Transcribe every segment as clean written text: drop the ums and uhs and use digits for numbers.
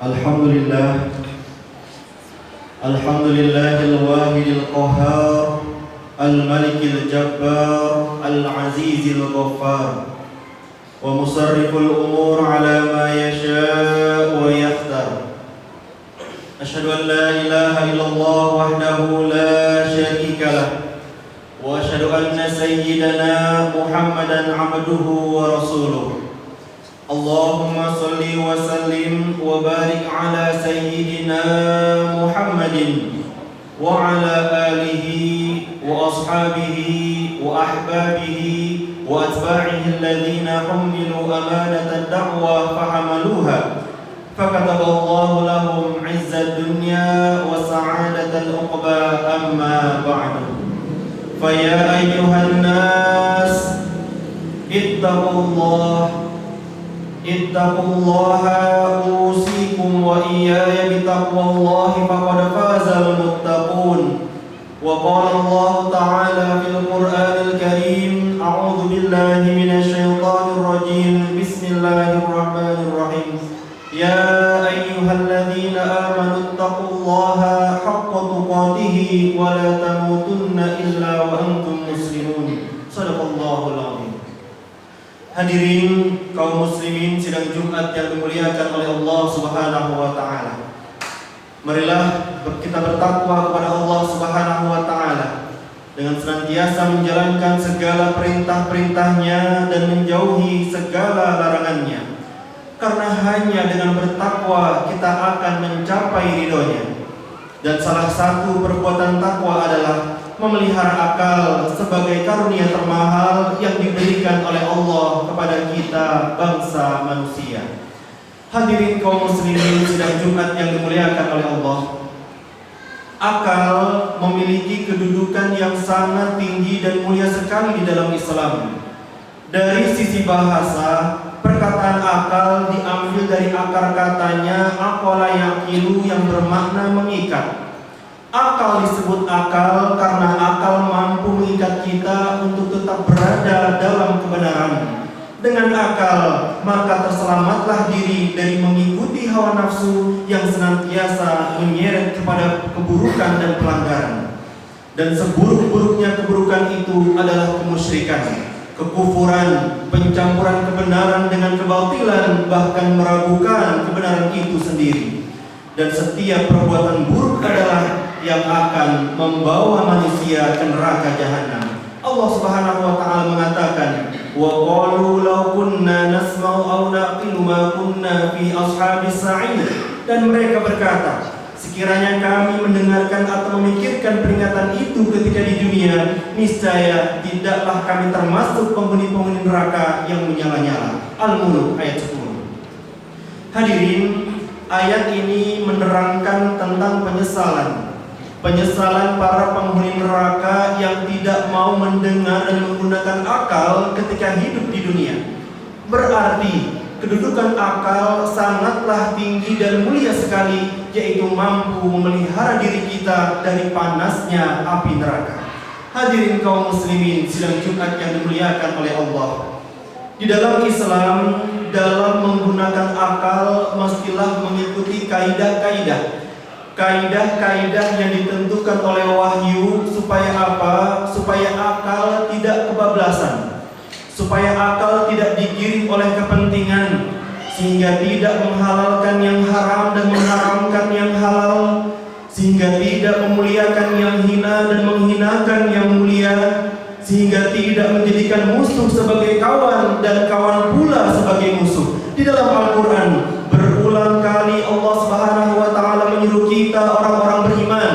Alhamdulillah, Alhamdulillahil wahidil qahhar, al-malikil jabbar, al-azizil ghaffar, wa musarriful umur ala ma yasha' wa yakhtar. Asyhadu an la ilaha illallah wahdahu la syarika lah, wa asyhadu anna sayyidana Muhammadan abduhu wa rasuluh. Allahumma salli wa sallim wa barik ala sayyidina Muhammadin wa ala alihi wa ashabihi wa ahbabihi wa atba'ihi alladhina hummilu amanata ad-da'wa fahamaluha fakataballahu lahum 'izzad dunya wa sa'adatal uqba amma ba'du. Fa ya ayyuhan nas ittaqullaha usikum wa iyaya bitaqwallahi faqad fazal muttaqun. Wa qala Allah ta'ala fil Qur'anil Karim, a'udzu billahi minasy syaithanir rajim. Bismillahirrahmanirrahim. Ya ayyuhalladzina amanu ittaqullaha haqqa tuqatih wa la tamutunna illa wa antum muslimun. Shadaqallahul azim. Hadirin kaum muslimin sidang Jumat yang dimuliakan oleh Allah Subhanahu wa taala. Marilah kita bertakwa kepada Allah Subhanahu wa taala dengan senantiasa menjalankan segala perintah-perintahnya dan menjauhi segala larangannya. Karena hanya dengan bertakwa kita akan mencapai ridhonya. Dan salah satu perbuatan takwa adalah memelihara akal sebagai karunia termahal yang diberikan oleh Allah kepada kita bangsa manusia. Hadirin kaum muslimin sidang Jumat yang dimuliakan oleh Allah, akal memiliki kedudukan yang sangat tinggi dan mulia sekali di dalam Islam. Dari sisi bahasa, perkataan akal diambil dari akar katanya aqala yaqilu yang bermakna mengikat. Akal disebut akal karena akal mampu mengikat kita untuk tetap berada dalam kebenaran. Dengan akal, maka terselamatlah diri dari mengikuti hawa nafsu yang senantiasa menyeret kepada keburukan dan pelanggaran. Dan seburuk-buruknya keburukan itu adalah kemusyrikan, kekufuran, pencampuran kebenaran dengan kebatilan, bahkan meragukan kebenaran itu sendiri. Dan setiap perbuatan buruk adalah yang akan membawa manusia ke neraka jahanam. Allah Subhanahu wa taala mengatakan, "Wa qalu law kunna nasma'u aw naqilu ma kunna fi ashabis sa'ir." Dan mereka berkata, sekiranya kami mendengarkan atau memikirkan peringatan itu ketika di dunia, niscaya tidaklah kami termasuk penghuni-penghuni neraka yang menyala-nyala. Al-Mulk ayat 10. Hadirin, ayat ini menerangkan tentang penyesalan para penghuni neraka yang tidak mau mendengar dan menggunakan akal ketika hidup di dunia. Berarti kedudukan akal sangatlah tinggi dan mulia sekali, yaitu mampu memelihara diri kita dari panasnya api neraka. Hadirin kaum muslimin sidang Jumat yang dimuliakan oleh Allah, di dalam Islam, dalam menggunakan akal mestilah mengikuti kaidah-kaidah yang ditentukan oleh wahyu. Supaya apa? Supaya akal tidak kebablasan, supaya akal tidak digiring oleh kepentingan, sehingga tidak menghalalkan yang haram dan mengharamkan yang halal, sehingga tidak memuliakan yang hina dan menghinakan yang mulia, sehingga tidak menjadikan musuh sebagai kawan dan kawan pula sebagai musuh. Di dalam Al-Quran berulang kali Allah Subhanahu wa taala menyuruh kita orang-orang beriman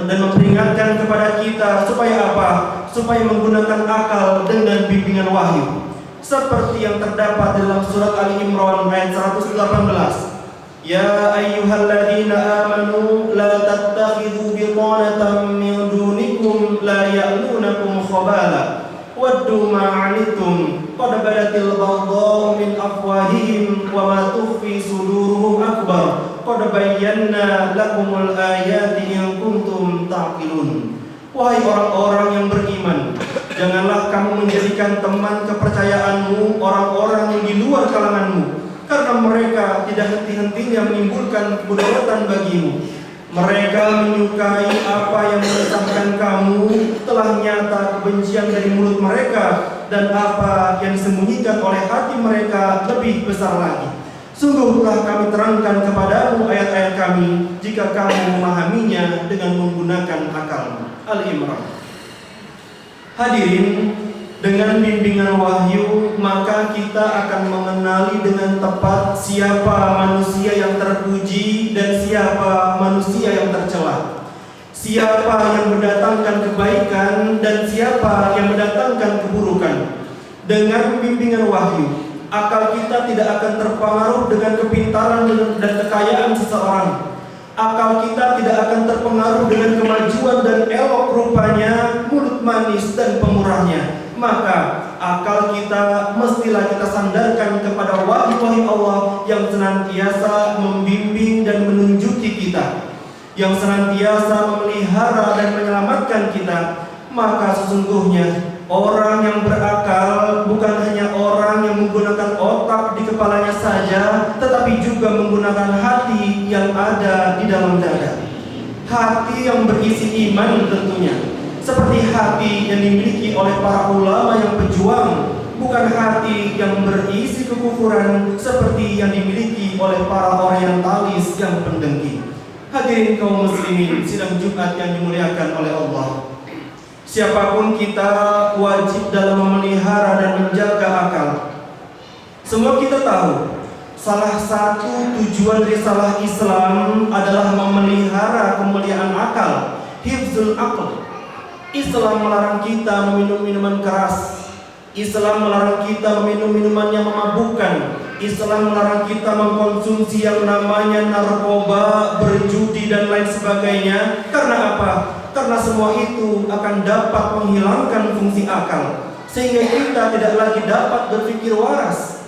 dan memperingatkan kepada kita supaya apa? Supaya menggunakan akal dengan bimbingan wahyu. Seperti yang terdapat dalam surat Ali Imran ayat 118. Ya ayyuhalladzina amanu la tattakhidhu bitanatan min dunikum la ya'lunakum khabala waddu ma 'anittum qad badatil baghdha'u min afwahihim wa ma tukhfi suduruhum akbar qad bayyana lakumul ayati in kuntum ta'qilun. Wahai orang-orang yang beriman, janganlah kamu menjadikan teman kepercayaanmu orang-orang yang di luar kalanganmu, karena mereka tidak henti-hentinya menimbulkan kemudaratan bagimu. Mereka menyukai apa yang meresahkan kamu, telah nyata kebencian dari mulut mereka, dan apa yang disembunyikan oleh hati mereka lebih besar lagi. Sungguh telah kami terangkan kepadamu ayat-ayat kami, jika kamu memahaminya dengan menggunakan akalmu. Al-Imran. Hadirin, dengan bimbingan wahyu, maka kita akan mengenali dengan tepat siapa manusia yang terpuji dan siapa manusia yang tercela. Siapa yang mendatangkan kebaikan dan siapa yang mendatangkan keburukan. Dengan bimbingan wahyu, akal kita tidak akan terpengaruh dengan kepintaran dan kekayaan seseorang. Akal kita tidak akan terpengaruh dengan kemajuan dan elok rupanya, mulut manis dan pemurahnya. Maka akal kita mestilah kita sandarkan kepada wahyu-wahyu Allah yang senantiasa membimbing dan menunjuki kita, yang senantiasa memelihara dan menyelamatkan kita. Maka sesungguhnya orang yang berakal bukan hanya orang yang menggunakan otak di kepalanya saja, tetapi juga menggunakan hati yang ada di dalam dada. Hati yang berisi iman tentunya, seperti hati yang dimiliki oleh para ulama yang pejuang, bukan hati yang berisi kekufuran seperti yang dimiliki oleh para orientalis yang pendengki. Hadirin kaum muslimin sidang Jumat yang dimuliakan oleh Allah, siapapun kita wajib dalam memelihara dan menjaga akal. Semua kita tahu, salah satu tujuan risalah Islam adalah memelihara kemuliaan akal, hifzul aql. Islam melarang kita meminum minuman keras. Islam melarang kita meminum minuman yang memabukkan. Islam melarang kita mengkonsumsi yang namanya narkoba, berjudi dan lain sebagainya. Karena apa? Karena semua itu akan dapat menghilangkan fungsi akal, sehingga kita tidak lagi dapat berpikir waras.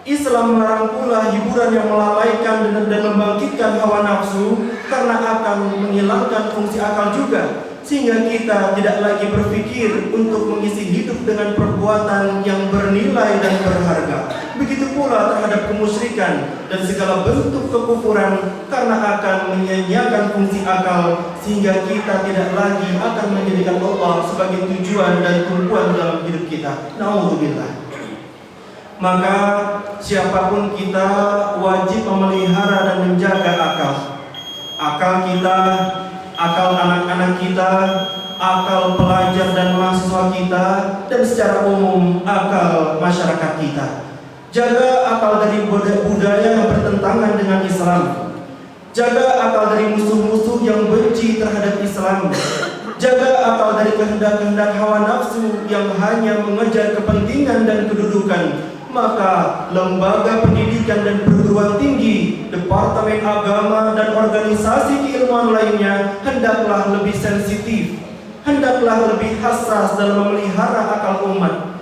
Islam melarang pula hiburan yang melalaikan dan membangkitkan hawa nafsu, karena akan menghilangkan fungsi akal juga, sehingga kita tidak lagi berpikir untuk mengisi hidup dengan perbuatan yang bernilai dan berharga. Begitu pula terhadap kemusyrikan dan segala bentuk kekufuran, karena akan menyia-nyiakan fungsi akal, sehingga kita tidak lagi akan menjadikan Allah sebagai tujuan dan tumpuan dalam hidup kita. Na'udzubillah. Maka siapapun kita wajib memelihara dan menjaga akal. Akal kita, akal anak-anak kita, akal pelajar dan mahasiswa kita, dan secara umum akal masyarakat kita. Jaga akal dari budaya yang bertentangan dengan Islam. Jaga akal dari musuh-musuh yang benci terhadap Islam. Jaga akal dari kehendak-kehendak hawa nafsu yang hanya mengejar kepentingan dan kedudukan. Maka lembaga pendidikan dan perguruan tinggi, departemen agama dan organisasi keilmuan lainnya hendaklah lebih sensitif, hendaklah lebih hassas dalam memelihara akal umat.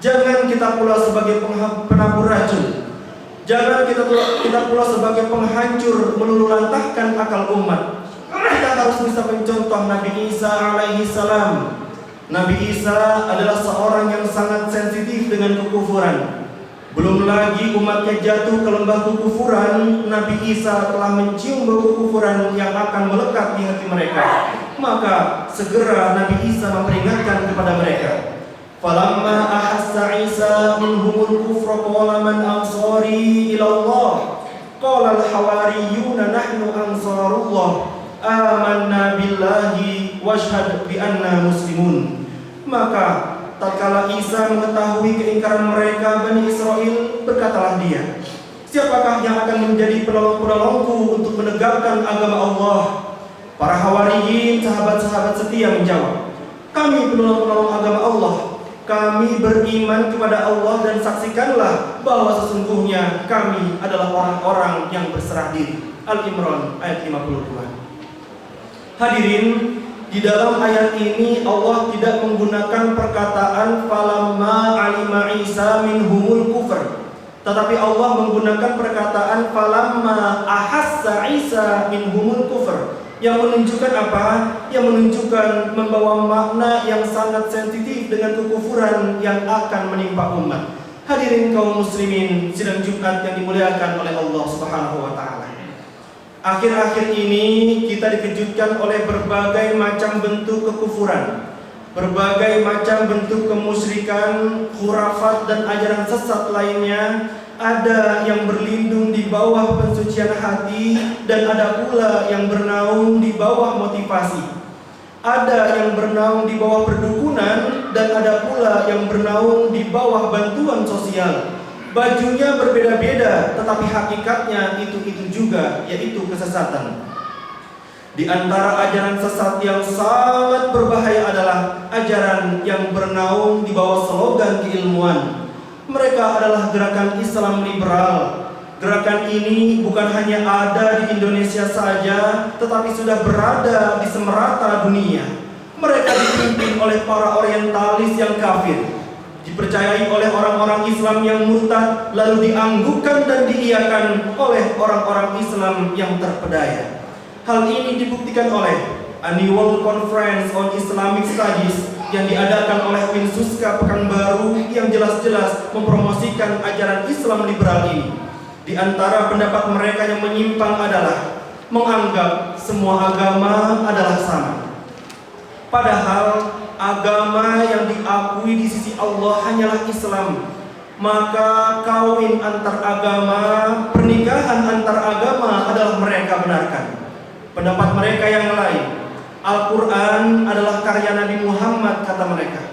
Jangan kita pula sebagai penabur racun. Jangan kita pula sebagai penghancur melululantahkan akal umat. Kita harus bisa mencontoh Nabi Isa alaihi salam. Nabi Isa adalah seorang yang sangat sensitif dengan kekufuran. Belum lagi umatnya jatuh ke lembah kekufuran, Nabi Isa telah mencium bau kekufuran yang akan melekat di hati mereka. Maka segera Nabi Isa memperingatkan kepada mereka. Falamma ahassa Isa minhumul kufra qala man ansari ila Allah. Qala al-hawariyuna nahnu ansarullah. Amanna billahi washhad bi anna muslimun. Maka tatkala Isa mengetahui keingkaran mereka Bani Israel, berkatalah dia, siapakah yang akan menjadi penolong-penolongku untuk menegakkan agama Allah? Para Hawariyin, sahabat-sahabat setia menjawab, kami penolong-penolong agama Allah. Kami beriman kepada Allah dan saksikanlah bahwa sesungguhnya kami adalah orang-orang yang berserah diri. Al-Imran ayat 52. Hadirin, di dalam ayat ini Allah tidak menggunakan perkataan falamma alima Isa minhumul kufr, tetapi Allah menggunakan perkataan falamma ahassa Isa minhumul kufr, yang menunjukkan apa? Yang menunjukkan membawa makna yang sangat sensitif dengan kekufuran yang akan menimpa umat. Hadirin kaum muslimin sidang Jumat yang dimuliakan oleh Allah Subhanahu wa taala. Akhir-akhir ini kita dikejutkan oleh berbagai macam bentuk kekufuran, berbagai macam bentuk kemusyrikan, khurafat dan ajaran sesat lainnya. Ada yang berlindung di bawah pensucian hati dan ada pula yang bernaung di bawah motivasi. Ada yang bernaung di bawah perdukunan dan ada pula yang bernaung di bawah bantuan sosial. Bajunya berbeda-beda, tetapi hakikatnya itu juga, yaitu kesesatan. Di antara ajaran sesat yang sangat berbahaya adalah ajaran yang bernaung di bawah slogan keilmuan. Mereka adalah gerakan Islam liberal. Gerakan ini bukan hanya ada di Indonesia saja, tetapi sudah berada di semerata dunia. Mereka dipimpin oleh para orientalis yang kafir, dipercayai oleh orang-orang Islam yang murtad, lalu dianggukkan dan diiyakan oleh orang-orang Islam yang terpedaya. Hal ini dibuktikan oleh Annual Conference on Islamic Studies yang diadakan oleh Winsuska Pekanbaru yang jelas-jelas mempromosikan ajaran Islam liberal ini. Di antara pendapat mereka yang menyimpang adalah menganggap semua agama adalah sama. Padahal agama yang diakui di sisi Allah hanyalah Islam. Maka kawin antar agama, pernikahan antar agama adalah mereka benarkan. Pendapat mereka yang lain, Al-Quran adalah karya Nabi Muhammad, kata mereka,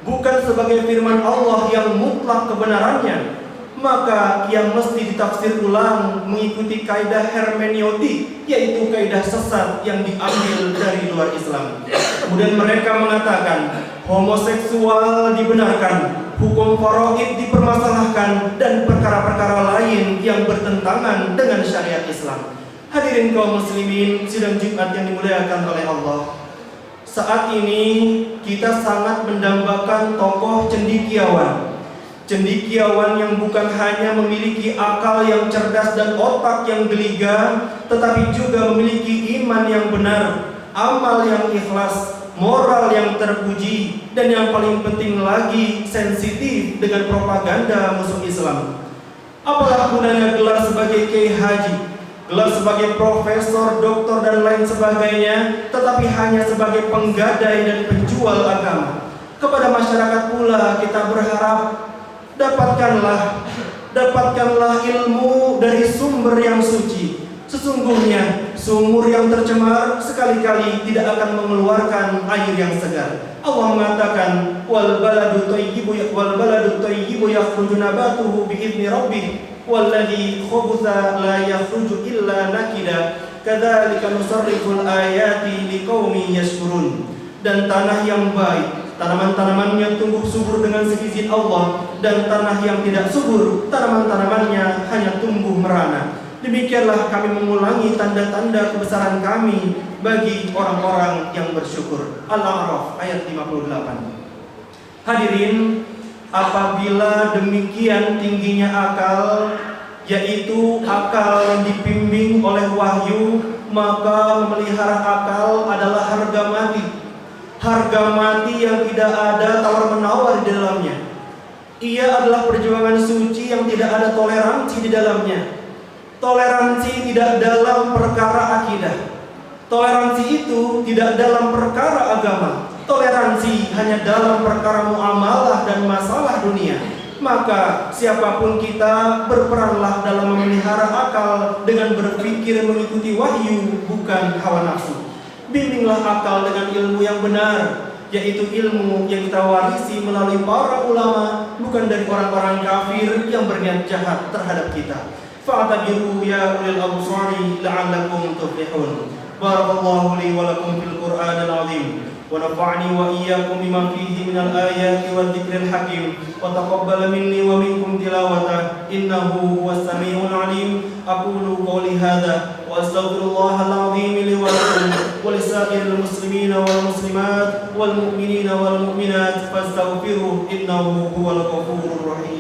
bukan sebagai firman Allah yang mutlak kebenarannya, maka yang mesti ditafsir ulang mengikuti kaidah hermeneutik, yaitu kaidah sesat yang diambil dari luar Islam. Kemudian mereka mengatakan homoseksual dibenarkan, hukum faraid dipermasalahkan, dan perkara-perkara lain yang bertentangan dengan syariat Islam. Hadirin kaum muslimin sidang Jumat yang dimuliakan oleh Allah. Saat ini kita sangat mendambakan tokoh cendekiawan. Cendekiawan yang bukan hanya memiliki akal yang cerdas dan otak yang geliga, tetapi juga memiliki iman yang benar, amal yang ikhlas, moral yang terpuji, dan yang paling penting lagi sensitif dengan propaganda musuh Islam. Apalah gunanya gelar sebagai kiai haji, gelar sebagai profesor, doktor dan lain sebagainya, tetapi hanya sebagai penggadai dan penjual agama. Kepada masyarakat pula kita berharap dapatkanlah ilmu dari sumber yang suci. Sesungguhnya sumur yang tercemar sekali-kali tidak akan mengeluarkan air yang segar. Allah mengatakan wal baladu thayyibu yakhruju nabatuhu bi'izni rabbih walladzi khabutha la yakhruju illa nakida kadzalika nusarriful ayati liqaumin yashkurun. Dan tanah yang baik, tanaman-tanamannya tumbuh subur dengan seizin Allah, dan tanah yang tidak subur, tanaman-tanamannya hanya tumbuh merana. Demikianlah kami mengulangi tanda-tanda kebesaran kami bagi orang-orang yang bersyukur. Al-A'raf ayat 58. Hadirin, apabila demikian tingginya akal, yaitu akal yang dibimbing oleh wahyu, maka memelihara akal adalah harga mati. Harga mati yang tidak ada tawar-menawar di dalamnya. Ia adalah perjuangan suci yang tidak ada toleransi di dalamnya. Toleransi tidak dalam perkara akidah. Toleransi itu tidak dalam perkara agama. Toleransi hanya dalam perkara muamalah dan masalah dunia. Maka siapapun kita, berperanlah dalam memelihara akal dengan berpikir mengikuti wahyu, bukan hawa nafsu. Bimbinglah akal dengan ilmu yang benar, yaitu ilmu yang kita warisi melalui para ulama, bukan dari orang-orang kafir yang berniat jahat terhadap kita. Fa'tabiru ya ulil absari la'allakum tuflihun. Barakallahu li wa lakum fil Qur'anil 'azim wa nafa'ani wa iyyakum bima fihi minal ayati wal dzikril hakim wa taqabbal minni wa minkum tilawata innahu huwas samiul 'alim. Aqulu qawli hadza wa astaghfirullahal 'azim li wa lakum wa lisa'iril muslimina wal muslimat wal mu'minina wal mu'minat fastaghfiruhu innahu huwal ghafurur rahim.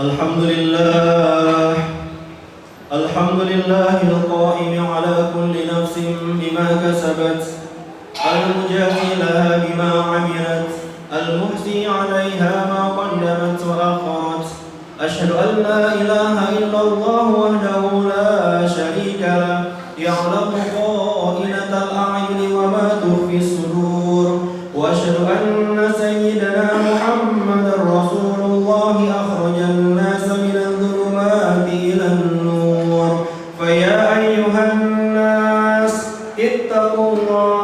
Alhamdulillah, Alhamdulillahil qa'imi ala kulli nafsin bima kasabat, al-mujati laha bima 'amilat, al-muhsi 'alayha ma qaddamat wa akharat. Asyhadu an la ilaha illallah wahdahu la syarika lah, ya'lamu kha'inatal a'yuni wa ma tukhfi as-sudur. Wa asyhadu anna sayyidana Muhammadar Rasulullah akhrajan nasa minadh dhulumati ilan nur. Fa ya ayyuhan nas ittaqullaha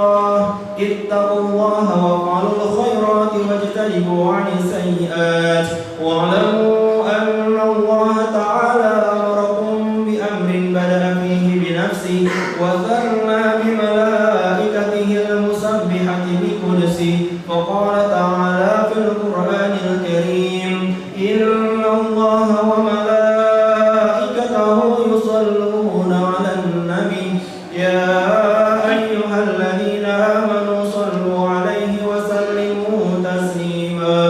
wa fa'alul khairati wajtanibu 'anis sayyi'at wa'lamu وَذَرْنَا بِمَلَائِكَتِهِ الْمُسَبِّحَةِ بِقُدْسِهِ فَقَالَ تَعَالَى فِي الْقُرْآنِ الْكَرِيمِ إِنَّ اللَّهَ وَمَلَائِكَتَهُ يُصَلُّونَ عَلَى النَّبِيِّ يَا أَيُّهَا الَّذِينَ آمَنُوا صَلُّوا عَلَيْهِ وَسَلِّمُوا تَسْلِيمًا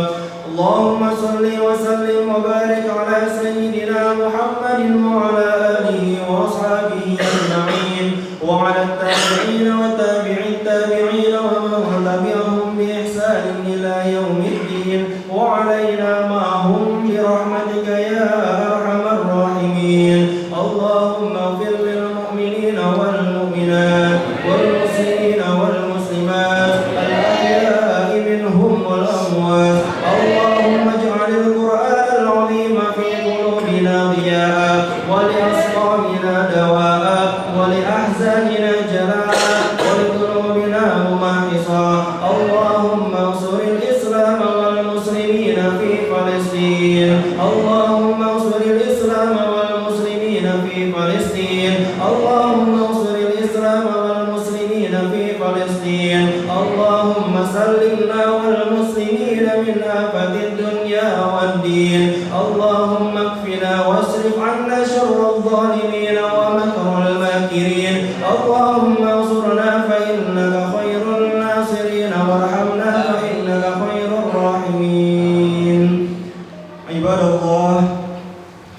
اللهم صل وسلم وبارك على سيدنا محمد وعلى آله وأصحابه أجمعين وعلى التابعين وتابع التابعين ومن تبعهم بإحسان إلى يوم الدين وعلينا معهم برحمتك يا أرحم الراحمين. اللهم اغفر للمؤمنين والمؤمنات والمسلمين والمسلمات الأحياء منهم والأموات. اللهم اجعل القرآن العظيم في قلوبنا ضياء ولأسقامنا دواء ولأحزاننا جلاء ولقلوبنا ممحصا. اللهم انصر الإسلام والمسلمين في فلسطين. اللهم انصر الإسلام والمسلمين في فلسطين. اللهم انصر الإسلام والمسلمين في فلسطين. اللهم سلمنا والمسلمين من آفة الدنيا والدين. اللهم اكفنا واصرف عنا شر الظالمين ومكر الماكرين. اللهم انصرنا فإنك خير الناصرين وارحمنا فإنك خير الراحمين. عباد الله،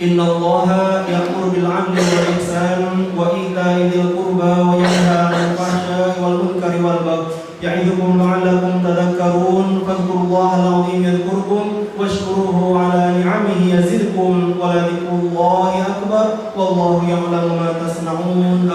إن الله يأمر بالعدل والإحسان وإيتاء ذي القربى وينهى عن الفحشاء والمنكر والبغي يعظكم لعلكم تذكرون. فاذكروا الله العظيم يذكركم واشكروه على نعمه يزدكم ولذكر الله أكبر والله يعلم ما تصنعون.